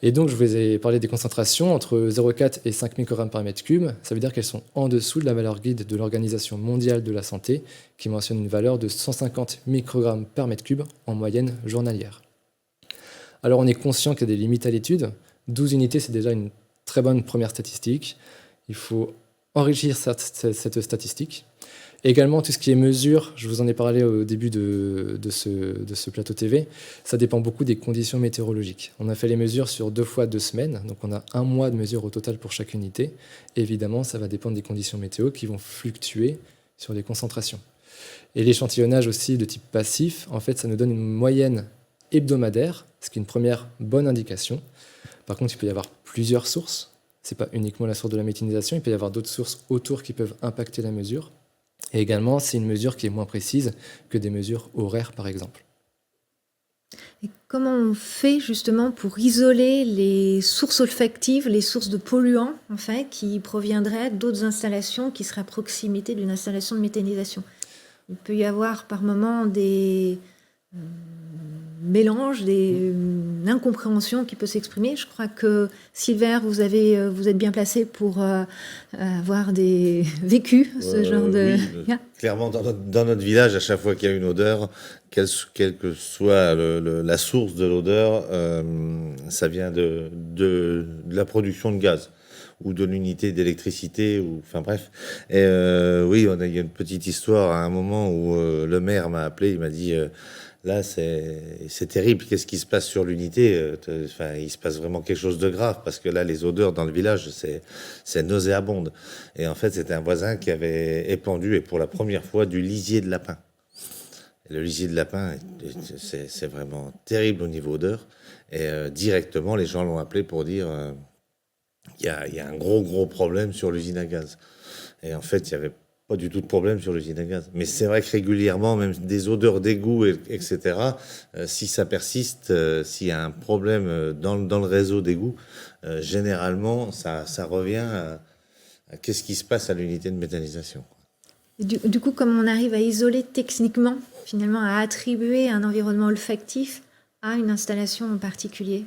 Et donc, je vous ai parlé des concentrations entre 0,4 et 5 microgrammes par mètre cube. Ça veut dire qu'elles sont en dessous de la valeur guide de l'Organisation mondiale de la santé, qui mentionne une valeur de 150 microgrammes par mètre cube en moyenne journalière. Alors, on est conscient qu'il y a des limites à l'étude. 12 unités, c'est déjà une très bonne première statistique. Il faut enrichir cette statistique. Également, tout ce qui est mesure, je vous en ai parlé au début de ce plateau TV, ça dépend beaucoup des conditions météorologiques. On a fait les mesures sur 2 fois 2 semaines, donc on a 1 mois de mesure au total pour chaque unité. Et évidemment, ça va dépendre des conditions météo qui vont fluctuer sur les concentrations. Et l'échantillonnage aussi de type passif, en fait, ça nous donne une moyenne hebdomadaire, ce qui est une première bonne indication. Par contre, il peut y avoir plusieurs sources. Ce n'est pas uniquement la source de la méthanisation, il peut y avoir d'autres sources autour qui peuvent impacter la mesure. Et également, c'est une mesure qui est moins précise que des mesures horaires, par exemple. Et comment on fait justement pour isoler les sources olfactives, les sources de polluants, en fait, qui proviendraient d'autres installations qui seraient à proximité d'une installation de méthanisation? Il peut y avoir par moments des mélanges, des incompréhensions qui peuvent s'exprimer. Je crois que Silver, vous êtes bien placé pour avoir vécu ce genre de... Oui, clairement, dans notre village, à chaque fois qu'il y a une odeur, quelle que soit la source de l'odeur, ça vient de la production de gaz ou de l'unité d'électricité, enfin bref. Et oui, il y a une petite histoire à un moment où le maire m'a appelé, il m'a dit là c'est terrible, qu'est-ce qui se passe sur l'unité? Enfin, il se passe vraiment quelque chose de grave, parce que là les odeurs dans le village c'est nauséabonde. Et en fait c'était un voisin qui avait épandu, et pour la première fois, du lisier de lapin. Et le lisier de lapin, c'est vraiment terrible au niveau odeur. Et directement les gens l'ont appelé pour dire il y a un gros problème sur l'usine à gaz. Et en fait, il n'y avait pas du tout de problème sur l'usine à gaz. Mais c'est vrai que régulièrement, même des odeurs d'égout, etc., si ça persiste, s'il y a un problème dans le réseau d'égout, généralement, ça revient à qu'est-ce qui se passe à l'unité de méthanisation. Du coup, comment on arrive à isoler techniquement, finalement, à attribuer un environnement olfactif à une installation en particulier?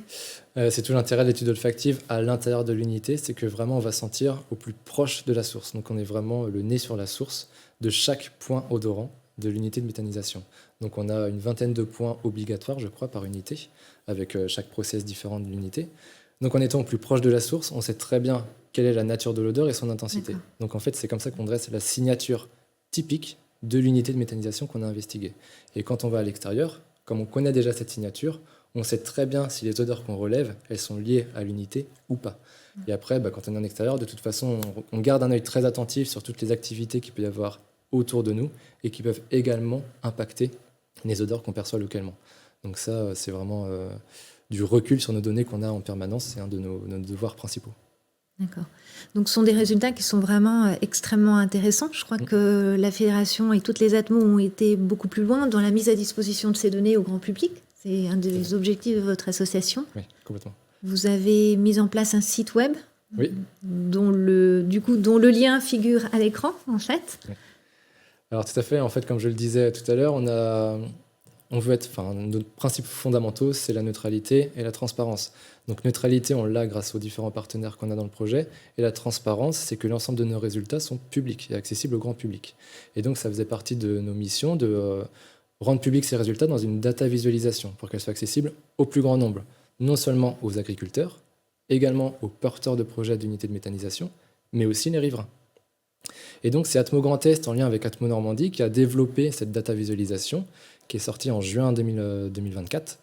C'est tout l'intérêt de l'étude olfactive à l'intérieur de l'unité, c'est que vraiment on va sentir au plus proche de la source. Donc on est vraiment le nez sur la source de chaque point odorant de l'unité de méthanisation. Donc on a une vingtaine de points obligatoires, je crois, par unité, avec chaque process différent de l'unité. Donc en étant au plus proche de la source, on sait très bien quelle est la nature de l'odeur et son intensité. D'accord. Donc en fait, c'est comme ça qu'on dresse la signature typique de l'unité de méthanisation qu'on a investiguée. Et quand on va à l'extérieur, comme on connaît déjà cette signature, on sait très bien si les odeurs qu'on relève, elles sont liées à l'unité ou pas. Et après, quand on est en extérieur, de toute façon, on garde un œil très attentif sur toutes les activités qu'il peut y avoir autour de nous et qui peuvent également impacter les odeurs qu'on perçoit localement. Donc ça, c'est vraiment du recul sur nos données qu'on a en permanence. C'est un de nos devoirs principaux. D'accord. Donc ce sont des résultats qui sont vraiment extrêmement intéressants. Je crois que la Fédération et toutes les ATMO ont été beaucoup plus loin dans la mise à disposition de ces données au grand public. C'est un des objectifs de votre association. Oui, complètement. Vous avez mis en place un site web, oui, dont le lien figure à l'écran, en fait. Oui. Alors tout à fait. En fait, comme je le disais tout à l'heure, nos principes fondamentaux, c'est la neutralité et la transparence. Donc neutralité, on l'a grâce aux différents partenaires qu'on a dans le projet. Et la transparence, c'est que l'ensemble de nos résultats sont publics et accessibles au grand public. Et donc ça faisait partie de nos missions de rendre publics ces résultats dans une data visualisation pour qu'elle soit accessible au plus grand nombre. Non seulement aux agriculteurs, également aux porteurs de projets d'unités de méthanisation, mais aussi les riverains. Et donc c'est Atmo Grand Est, en lien avec Atmo Normandie, qui a développé cette data visualisation, qui est sortie en juin 2024,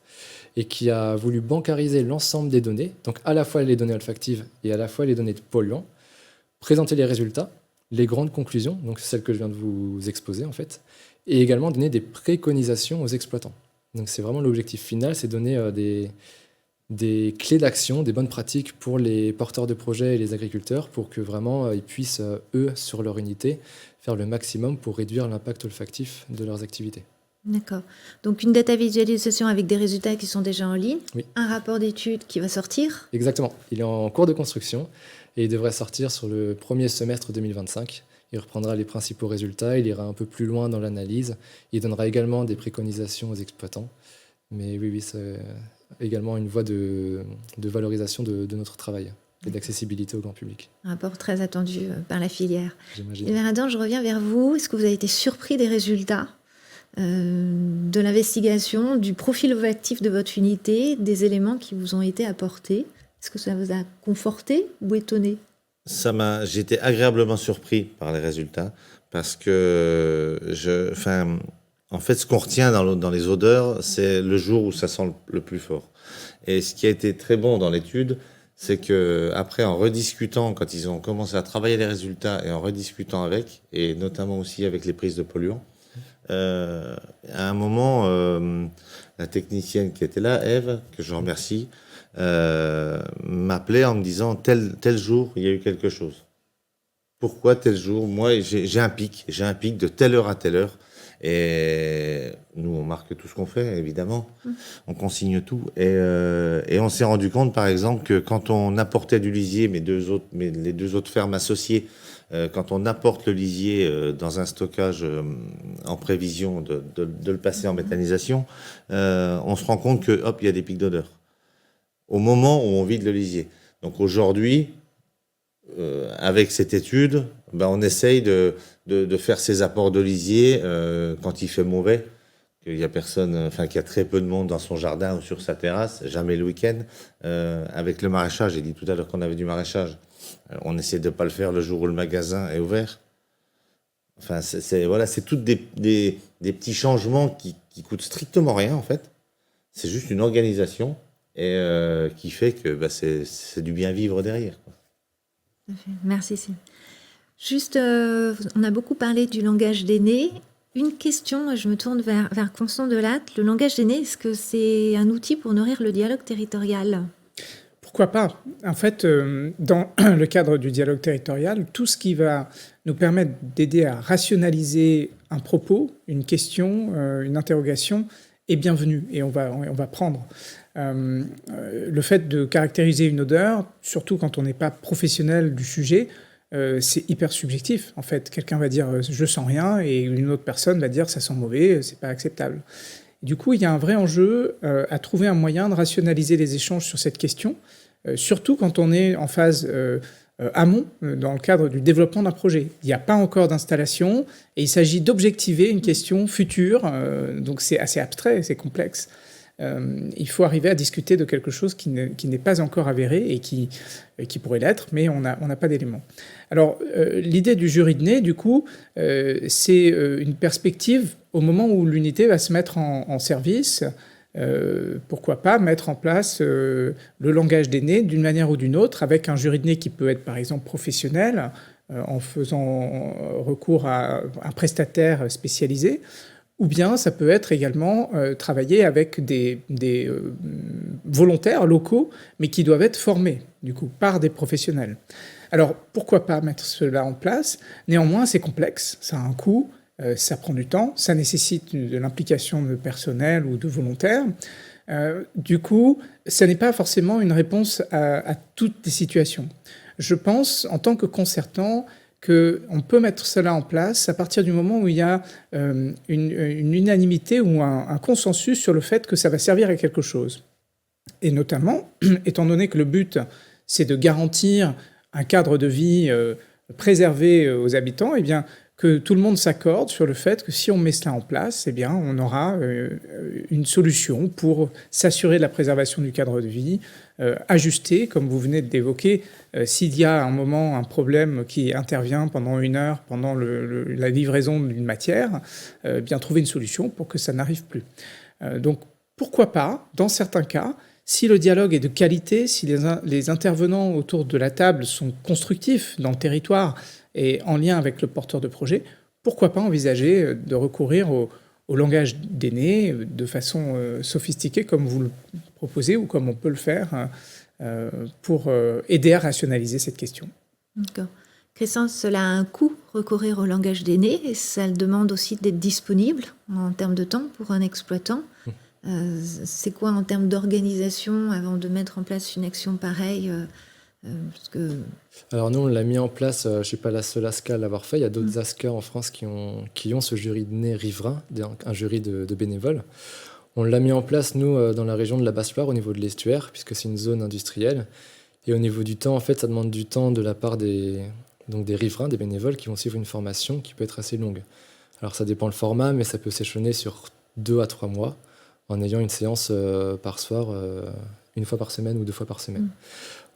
et qui a voulu bancariser l'ensemble des données, donc à la fois les données olfactives et à la fois les données de polluants, présenter les résultats, les grandes conclusions, donc celles que je viens de vous exposer en fait, et également donner des préconisations aux exploitants. Donc c'est vraiment l'objectif final, c'est donner des clés d'action, des bonnes pratiques pour les porteurs de projets et les agriculteurs pour que vraiment ils puissent, eux, sur leur unité, faire le maximum pour réduire l'impact olfactif de leurs activités. D'accord. Donc une data visualisation avec des résultats qui sont déjà en ligne, oui. Un rapport d'étude qui va sortir. Exactement. Il est en cours de construction et il devrait sortir sur le premier semestre 2025. Il reprendra les principaux résultats, il ira un peu plus loin dans l'analyse, il donnera également des préconisations aux exploitants. Mais oui, c'est également une voie de valorisation de notre travail et d'accessibilité au grand public. Un rapport très attendu par la filière. J'imagine. Sylvain Adam, je reviens vers vous. Est-ce que vous avez été surpris des résultats de l'investigation, du profil olfactif de votre unité, des éléments qui vous ont été apportés? Est-ce que ça vous a conforté ou étonné? J'ai été agréablement surpris par les résultats, parce que en fait, ce qu'on retient dans les odeurs, c'est le jour où ça sent le plus fort. Et ce qui a été très bon dans l'étude, c'est que après, en rediscutant, quand ils ont commencé à travailler les résultats et en rediscutant avec, et notamment aussi avec les prises de polluants, à un moment, la technicienne qui était là, Ève, que je remercie, m'appelait en me disant tel jour, il y a eu quelque chose. Pourquoi tel jour? Moi, j'ai un pic de telle heure à telle heure. Et nous, on marque tout ce qu'on fait, évidemment. On consigne tout. Et on s'est rendu compte, par exemple, que quand on apportait du lisier, les deux autres fermes associées, quand on apporte le lisier dans un stockage en prévision de le passer en méthanisation, on se rend compte que, hop, il y a des pics d'odeur. Au moment où on vide le lisier. Donc aujourd'hui, avec cette étude, on essaye de faire ces apports de lisier quand il fait mauvais, qu'il y a personne, qu'il y a très peu de monde dans son jardin ou sur sa terrasse, jamais le week-end. Avec le maraîchage, j'ai dit tout à l'heure qu'on avait du maraîchage. On essaie de pas le faire le jour où le magasin est ouvert. Enfin, c'est toutes des petits changements qui coûtent strictement rien en fait. C'est juste une organisation et qui fait que c'est du bien vivre derrière, quoi. Merci, Sylvie. Juste, on a beaucoup parlé du langage d'aîné. Une question, je me tourne vers Constant Delatte. Le langage d'aîné, est-ce que c'est un outil pour nourrir le dialogue territorial ? Pourquoi pas? En fait, dans le cadre du dialogue territorial, tout ce qui va nous permettre d'aider à rationaliser un propos, une question, une interrogation, est bienvenu et on va prendre. Le fait de caractériser une odeur, surtout quand on n'est pas professionnel du sujet, c'est hyper subjectif. En fait, quelqu'un va dire je sens rien et une autre personne va dire ça sent mauvais, c'est pas acceptable. Du coup, il y a un vrai enjeu à trouver un moyen de rationaliser les échanges sur cette question, surtout quand on est en phase amont, dans le cadre du développement d'un projet. Il n'y a pas encore d'installation et il s'agit d'objectiver une question future, donc c'est assez abstrait, c'est complexe. Il faut arriver à discuter de quelque chose qui n'est pas encore avéré et qui pourrait l'être, mais on n'a pas d'éléments. Alors, l'idée du jury de nez, du coup, c'est une perspective au moment où l'unité va se mettre en service. Pourquoi pas mettre en place le langage des nez d'une manière ou d'une autre, avec un jury de nez qui peut être, par exemple, professionnel, en faisant recours à un prestataire spécialisé, ou bien ça peut être également travailler avec des volontaires locaux, mais qui doivent être formés, du coup, par des professionnels. Alors, pourquoi pas mettre cela en place? Néanmoins, c'est complexe, ça a un coût, ça prend du temps, ça nécessite de l'implication de personnel ou de volontaires. Du coup, ça n'est pas forcément une réponse à toutes les situations. Je pense, en tant que concertant, qu'on peut mettre cela en place à partir du moment où il y a une unanimité ou un consensus sur le fait que ça va servir à quelque chose. Et notamment, étant donné que le but, c'est de garantir un cadre de vie préservé aux habitants, eh bien, que tout le monde s'accorde sur le fait que si on met cela en place, eh bien, on aura une solution pour s'assurer de la préservation du cadre de vie, ajuster, comme vous venez de l'évoquer, s'il y a un moment un problème qui intervient pendant une heure, pendant la livraison d'une matière, bien trouver une solution pour que ça n'arrive plus. Donc, pourquoi pas, dans certains cas, si le dialogue est de qualité, si les intervenants autour de la table sont constructifs dans le territoire et en lien avec le porteur de projet, pourquoi pas envisager de recourir au langage des nez de façon sophistiquée comme vous le proposez ou comme on peut le faire pour aider à rationaliser cette question. D'accord. Christian, cela a un coût, recourir au langage des nez, et ça demande aussi d'être disponible en termes de temps pour un exploitant. C'est quoi en termes d'organisation avant de mettre en place une action pareille parce que... Alors nous, on l'a mis en place, je ne suis pas la seule ASCA à l'avoir fait, il y a d'autres ASCA en France qui ont ce jury de nez riverain, un jury de bénévoles. On l'a mis en place, nous, dans la région de la Basse-Loire, au niveau de l'estuaire, puisque c'est une zone industrielle. Et au niveau du temps, en fait, ça demande du temps de la part des riverains, des bénévoles, qui vont suivre une formation qui peut être assez longue. Alors ça dépend le format, mais ça peut s'échelonner sur 2 à 3 mois, en ayant une séance par soir, une fois par semaine ou 2 fois par semaine.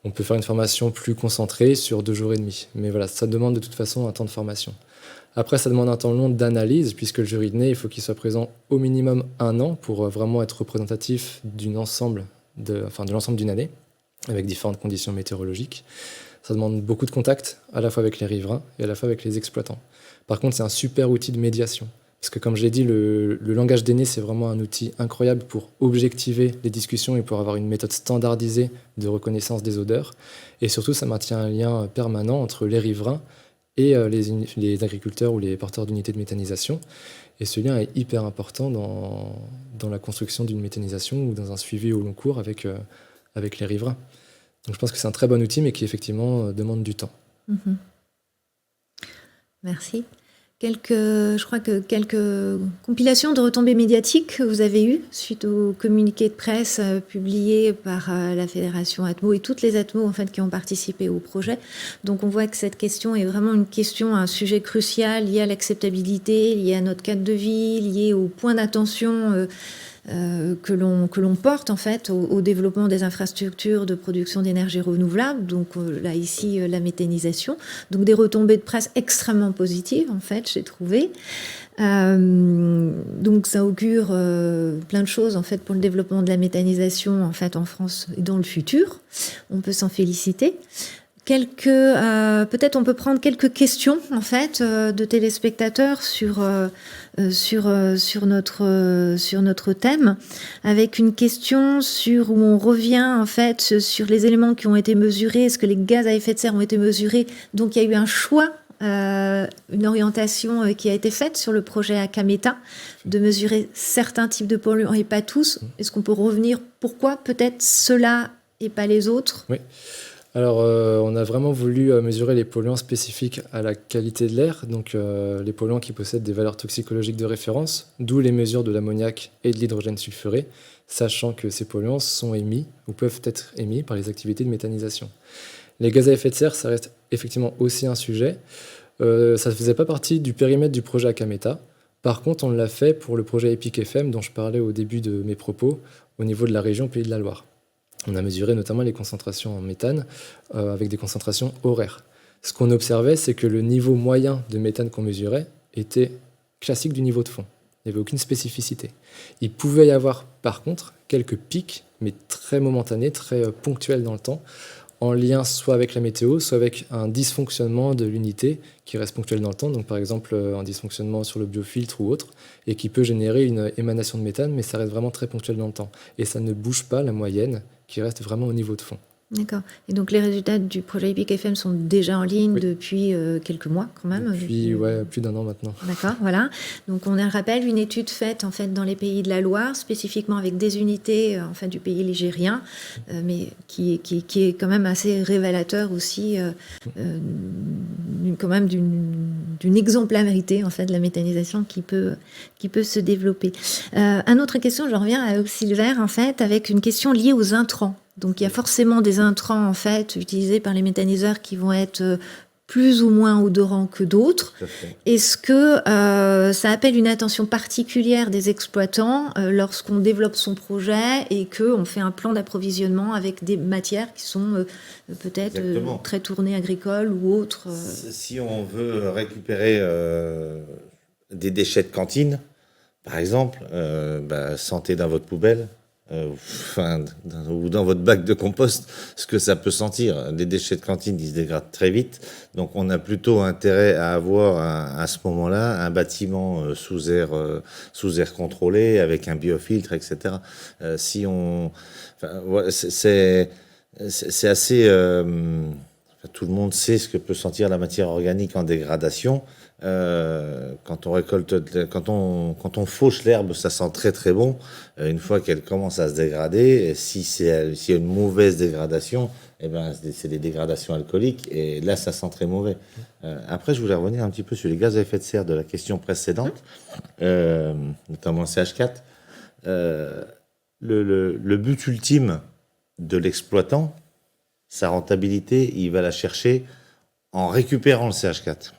On peut faire une formation plus concentrée sur 2 jours et demi. Mais voilà, ça demande de toute façon un temps de formation. Après, ça demande un temps long d'analyse, puisque le jury de nez, il faut qu'il soit présent au minimum 1 an pour vraiment être représentatif de l'ensemble d'une année, avec différentes conditions météorologiques. Ça demande beaucoup de contacts, à la fois avec les riverains et à la fois avec les exploitants. Par contre, c'est un super outil de médiation. Parce que comme je l'ai dit, le langage des nez, c'est vraiment un outil incroyable pour objectiver les discussions et pour avoir une méthode standardisée de reconnaissance des odeurs. Et surtout, ça maintient un lien permanent entre les riverains et les agriculteurs ou les porteurs d'unités de méthanisation. Et ce lien est hyper important dans la construction d'une méthanisation ou dans un suivi au long cours avec les riverains. Donc je pense que c'est un très bon outil, mais qui effectivement demande du temps. Mmh. Merci. Je crois que quelques compilations de retombées médiatiques que vous avez eues suite au communiqué de presse publié par la Fédération Atmo et toutes les Atmo en fait, qui ont participé au projet. Donc on voit que cette question est vraiment un sujet crucial lié à l'acceptabilité, lié à notre cadre de vie, lié au point d'attention que l'on porte en fait au développement des infrastructures de production d'énergie renouvelable, donc là ici la méthanisation, donc des retombées de presse extrêmement positives en fait, j'ai trouvé. Donc ça augure plein de choses en fait pour le développement de la méthanisation en fait en France et dans le futur. On peut s'en féliciter. Peut-être on peut prendre quelques questions en fait de téléspectateurs sur notre thème, avec une question où on revient en fait sur les éléments qui ont été mesurés. Est-ce que les gaz à effet de serre ont été mesurés? Donc il y a eu un choix, une orientation qui a été faite sur le projet Akameta de mesurer certains types de polluants et pas tous. Est-ce qu'on peut revenir pourquoi peut-être ceux-là et pas les autres? Oui. Alors, on a vraiment voulu mesurer les polluants spécifiques à la qualité de l'air, donc les polluants qui possèdent des valeurs toxicologiques de référence, d'où les mesures de l'ammoniac et de l'hydrogène sulfuré, sachant que ces polluants sont émis ou peuvent être émis par les activités de méthanisation. Les gaz à effet de serre, ça reste effectivement aussi un sujet. Ça ne faisait pas partie du périmètre du projet Akameta. Par contre, on l'a fait pour le projet EPIC FM dont je parlais au début de mes propos, au niveau de la région Pays de la Loire. On a mesuré notamment les concentrations en méthane avec des concentrations horaires. Ce qu'on observait, c'est que le niveau moyen de méthane qu'on mesurait était classique du niveau de fond. Il n'y avait aucune spécificité. Il pouvait y avoir, par contre, quelques pics, mais très momentanés, très ponctuels dans le temps, en lien soit avec la météo, soit avec un dysfonctionnement de l'unité qui reste ponctuel dans le temps, donc par exemple un dysfonctionnement sur le biofiltre ou autre, et qui peut générer une émanation de méthane, mais ça reste vraiment très ponctuel dans le temps. Et ça ne bouge pas la moyenne, qui reste vraiment au niveau de fond. D'accord. Et donc les résultats du projet EPIC FM sont déjà en ligne depuis quelques mois quand même. Depuis plus d'1 an maintenant. D'accord, voilà. Donc on rappelle une étude faite en fait dans les pays de la Loire, spécifiquement avec des unités en fait du pays ligérien, mais qui est quand même assez révélateur aussi quand même d'une exemplarité en fait de la méthanisation qui peut se développer. Une autre question, je reviens à Auxilver en fait avec une question liée aux intrants. Donc il y a forcément des intrants en fait utilisés par les méthaniseurs qui vont être plus ou moins odorants que d'autres. Est-ce que ça appelle une attention particulière des exploitants lorsqu'on développe son projet et qu'on fait un plan d'approvisionnement avec des matières qui sont peut-être très tournées agricoles ou autres Si on veut récupérer des déchets de cantine, par exemple, sentez dans votre poubelle. Ou dans votre bac de compost, ce que ça peut sentir. Les déchets de cantine, ils se dégradent très vite. Donc, on a plutôt intérêt à avoir, à ce moment-là, un bâtiment sous air contrôlé, avec un biofiltre, etc. C'est assez... tout le monde sait ce que peut sentir la matière organique en dégradation. Quand on récolte, quand on fauche l'herbe, ça sent très très bon. Une fois qu'elle commence à se dégrader, s'il y a une mauvaise dégradation, c'est des dégradations alcooliques et là ça sent très mauvais. Après, je voulais revenir un petit peu sur les gaz à effet de serre de la question précédente, notamment le CH4. Le but ultime de l'exploitant, sa rentabilité, il va la chercher en récupérant le CH4.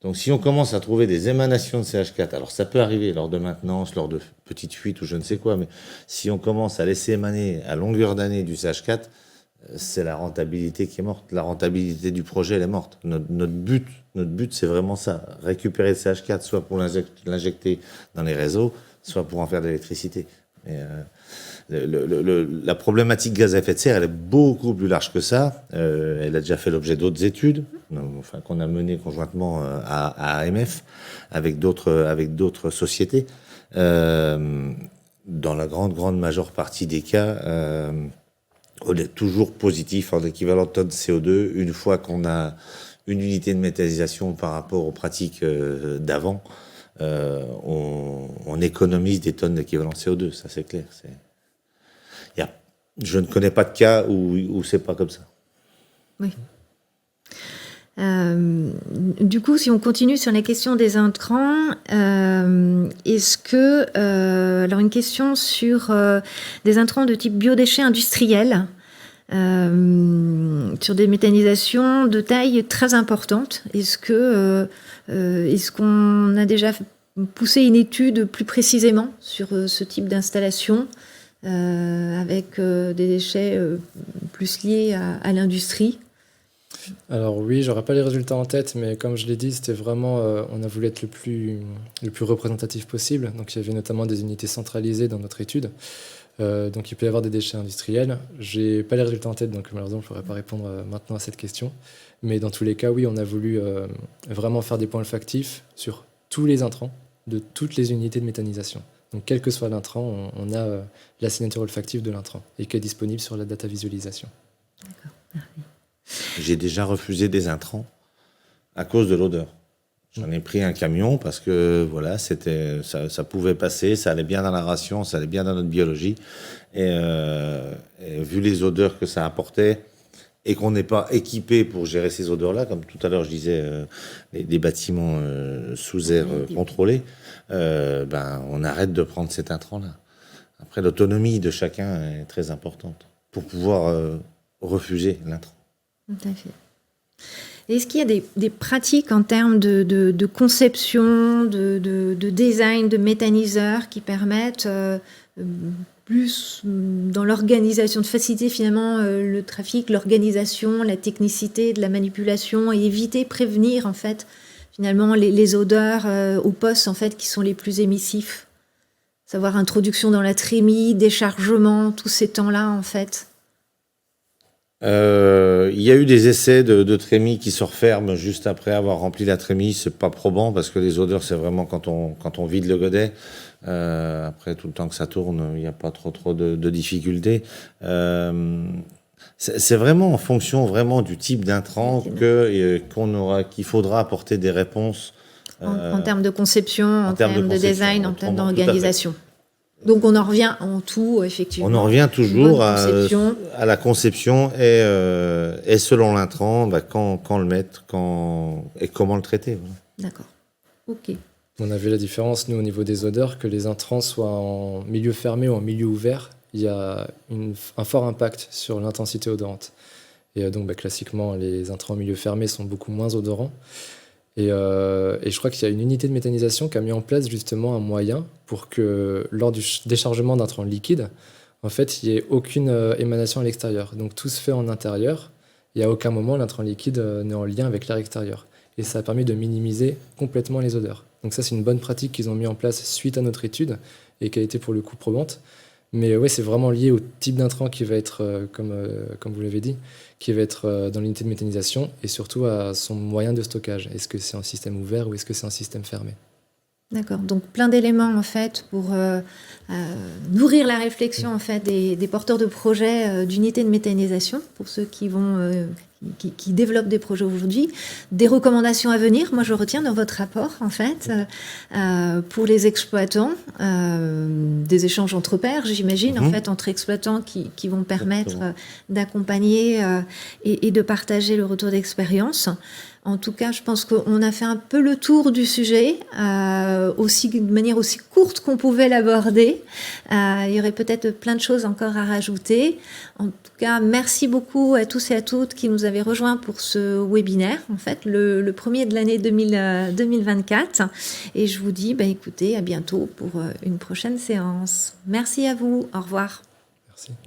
Donc, si on commence à trouver des émanations de CH4, alors ça peut arriver lors de maintenance, lors de petites fuites ou je ne sais quoi, mais si on commence à laisser émaner à longueur d'année du CH4, c'est la rentabilité qui est morte. La rentabilité du projet, elle est morte. Notre but, c'est vraiment ça. Récupérer le CH4, soit pour l'injecter dans les réseaux, soit pour en faire de l'électricité. Mais, la problématique gaz à effet de serre, elle est beaucoup plus large que ça. Elle a déjà fait l'objet d'autres études, enfin, qu'on a menées conjointement à AMF, avec d'autres sociétés. Dans la grande majeure partie des cas, on est toujours positif en équivalent de tonne CO2 une fois qu'on a une unité de méthanisation par rapport aux pratiques d'avant. On économise des tonnes d'équivalent CO2, ça c'est clair. Je ne connais pas de cas où c'est pas comme ça. Oui. Du coup, si on continue sur la question des intrants, est-ce que... alors, une question sur des intrants de type biodéchets industriels, sur des méthanisations de taille très importante. Est-ce qu'on a déjà poussé une étude plus précisément sur ce type d'installation avec des déchets plus liés à l'industrie? Alors oui, j'aurais pas les résultats en tête, mais comme je l'ai dit, c'était vraiment, on a voulu être le plus représentatif possible. Donc il y avait notamment des unités centralisées dans notre étude. Donc il peut y avoir des déchets industriels. J'ai pas les résultats en tête, donc malheureusement je ne pourrais pas répondre maintenant à cette question. Mais dans tous les cas, oui, on a voulu vraiment faire des points olfactifs sur tous les intrants de toutes les unités de méthanisation. Donc quel que soit l'intrant, on a la signature olfactive de l'intrant et qui est disponible sur la data visualisation. D'accord, merci. J'ai déjà refusé des intrants à cause de l'odeur. J'en ai pris un camion parce que voilà, ça pouvait passer, ça allait bien dans la ration, ça allait bien dans notre biologie. Et vu les odeurs que ça apportait et qu'on n'est pas équipé pour gérer ces odeurs-là, comme tout à l'heure je disais, des bâtiments sous air contrôlés, on arrête de prendre cet intrant-là. Après, l'autonomie de chacun est très importante pour pouvoir refuser l'intrant. Tout à fait. Est-ce qu'il y a des pratiques en termes de conception, de design, de méthaniseurs qui permettent plus dans l'organisation, de faciliter finalement le trafic, l'organisation, la technicité de la manipulation et éviter, prévenir en fait finalement les odeurs aux postes en fait qui sont les plus émissifs? Savoir introduction dans la trémie, déchargement, tous ces temps-là en fait. Il y a eu des essais de trémie qui se referment juste après avoir rempli la trémie. C'est pas probant parce que les odeurs, c'est vraiment quand on vide le godet. Après, tout le temps que ça tourne, il n'y a pas trop de difficultés. C'est vraiment en fonction vraiment du type d'intrant qu'il faudra apporter des réponses. En termes de conception, en termes de design, en termes d'organisation. Donc on en revient en tout, effectivement. On en revient toujours à la conception et selon l'intrant, quand le mettre, et comment le traiter. Voilà. D'accord. Ok. On a vu la différence, nous, au niveau des odeurs, que les intrants soient en milieu fermé ou en milieu ouvert, il y a un fort impact sur l'intensité odorante. Et donc, classiquement, les intrants en milieu fermé sont beaucoup moins odorants. Et je crois qu'il y a une unité de méthanisation qui a mis en place justement un moyen pour que lors du déchargement d'intrants liquides, en fait, il n'y ait aucune émanation à l'extérieur. Donc tout se fait en intérieur et à aucun moment l'intrant liquide n'est en lien avec l'air extérieur. Et ça a permis de minimiser complètement les odeurs. Donc ça, c'est une bonne pratique qu'ils ont mis en place suite à notre étude et qui a été pour le coup probante. Mais ouais, c'est vraiment lié au type d'intrant qui va être, comme vous l'avez dit, qui va être dans l'unité de méthanisation et surtout à son moyen de stockage. Est-ce que c'est un système ouvert ou est-ce que c'est un système fermé? D'accord. Donc plein d'éléments en fait pour nourrir la réflexion en fait des porteurs de projets d'unités de méthanisation pour ceux qui vont qui développent des projets aujourd'hui, des recommandations à venir. Moi, je retiens dans votre rapport en fait pour les exploitants des échanges entre pairs, j'imagine en fait entre exploitants qui vont permettre d'accompagner et de partager le retour d'expérience. En tout cas, je pense qu'on a fait un peu le tour du sujet, de manière aussi courte qu'on pouvait l'aborder. Il y aurait peut-être plein de choses encore à rajouter. En tout cas, merci beaucoup à tous et à toutes qui nous avaient rejoints pour ce webinaire, en fait, le premier de l'année 2024. Et je vous dis, écoutez, à bientôt pour une prochaine séance. Merci à vous. Au revoir.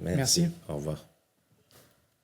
Merci. Au revoir.